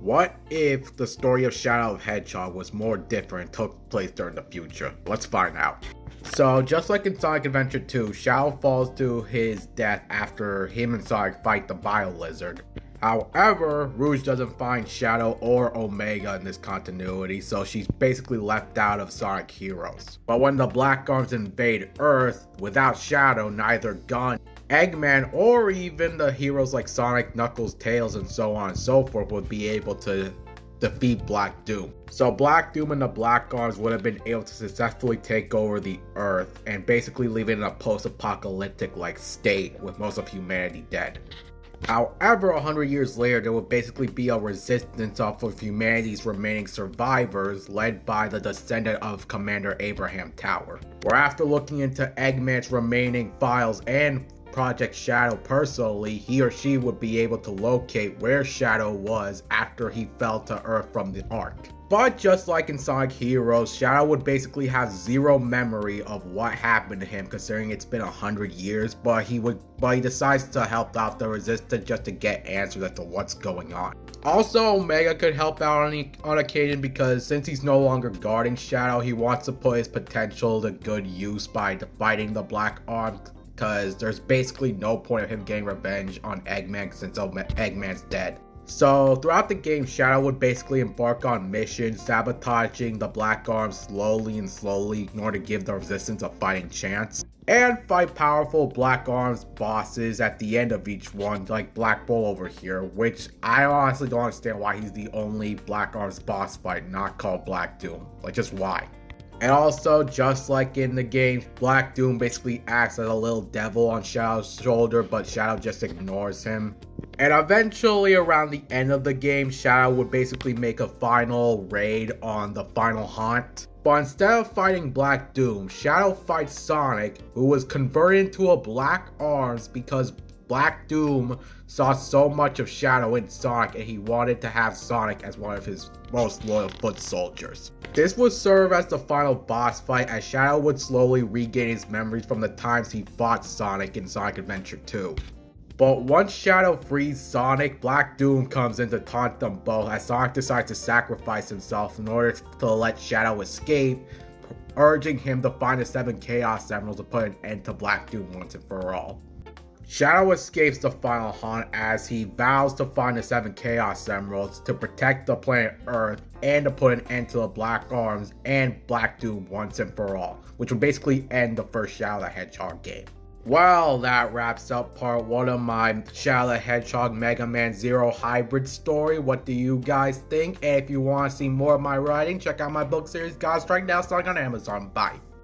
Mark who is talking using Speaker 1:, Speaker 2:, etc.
Speaker 1: What if the story of Shadow the Hedgehog was more different and took place during the future? Let's find out. So, just like in Sonic Adventure 2, Shadow falls to his death after him and Sonic fight the Bio Lizard. However, Rouge doesn't find Shadow or Omega in this continuity, so she's basically left out of Sonic Heroes. But when the Black Arms invade Earth, without Shadow, neither Gun, Eggman, or even the heroes like Sonic, Knuckles, Tails, and so on and so forth would be able to defeat Black Doom. So Black Doom and the Black Arms would have been able to successfully take over the Earth and basically leave it in a post-apocalyptic like state with most of humanity dead. However, 100 years later, there would basically be a resistance of humanity's remaining survivors led by the descendant of Commander Abraham Tower. Where after looking into Eggman's remaining files and Project Shadow personally, he or she would be able to locate where Shadow was after he fell to Earth from the Ark. But just like in Sonic Heroes, Shadow would basically have zero memory of what happened to him considering it's been 100 years, but he decides to help out the Resistance just to get answers as to what's going on. Also, Omega could help out on occasion because since he's no longer guarding Shadow, he wants to put his potential to good use by fighting the Black Arm, because there's basically no point of him getting revenge on Eggman since Eggman's dead. So throughout the game, Shadow would basically embark on missions, sabotaging the Black Arms slowly in order to give the Resistance a fighting chance, and fight powerful Black Arms bosses at the end of each one, like Black Bull over here, which I honestly don't understand why he's the only Black Arms boss fight not called Black Doom. Like, just why? And also, just like in the game, Black Doom basically acts as a little devil on Shadow's shoulder, but Shadow just ignores him. And eventually, around the end of the game, Shadow would basically make a final raid on the final haunt. But instead of fighting Black Doom, Shadow fights Sonic, who was converted into a Black Arms because Black Doom saw so much of Shadow in Sonic and he wanted to have Sonic as one of his most loyal foot soldiers. This would serve as the final boss fight as Shadow would slowly regain his memories from the times he fought Sonic in Sonic Adventure 2. But once Shadow frees Sonic, Black Doom comes in to taunt them both as Sonic decides to sacrifice himself in order to let Shadow escape, urging him to find the 7 Chaos Emeralds to put an end to Black Doom once and for all. Shadow escapes the final haunt as he vows to find the 7 Chaos Emeralds to protect the planet Earth and to put an end to the Black Arms and Black Doom once and for all, which would basically end the first Shadow the Hedgehog game. Well, that wraps up part 1 of my Shadow the Hedgehog Mega Man Zero hybrid story. What do you guys think? And if you want to see more of my writing, check out my book series, God Strike Now, starting on Amazon. Bye.